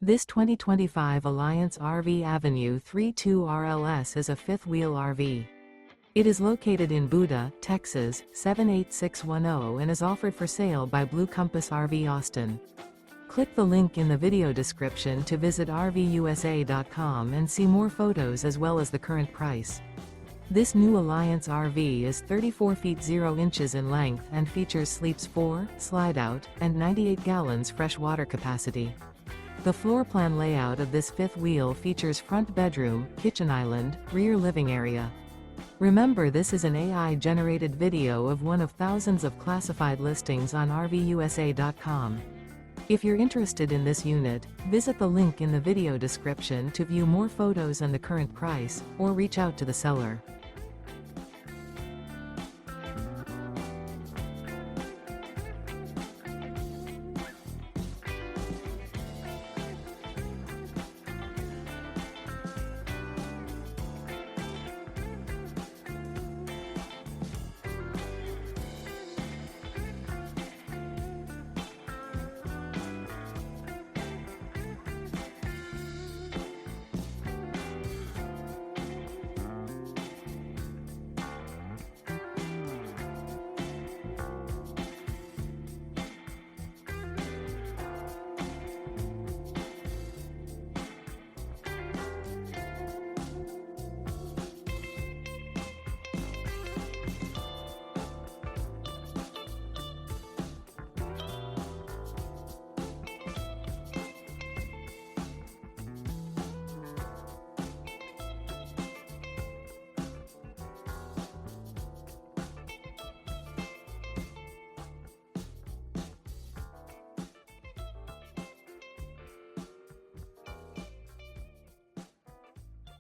This 2025 Alliance RV Avenue 32 RLS is a fifth-wheel RV. It is located in Buda, Texas, 78610 and is offered for sale by Blue Compass RV Austin. Click the link in the video description to visit RVUSA.com and see more photos as well as the current price. This new Alliance RV is 34 feet 0 inches in length and features sleeps 4, Slideout, and 98 gallons fresh water capacity. The floor plan layout of this fifth wheel features front bedroom, kitchen island, rear living area. Remember, this is an AI-generated video of one of thousands of classified listings on RVUSA.com. If you're interested in this unit, visit the link in the video description to view more photos and the current price, or reach out to the seller.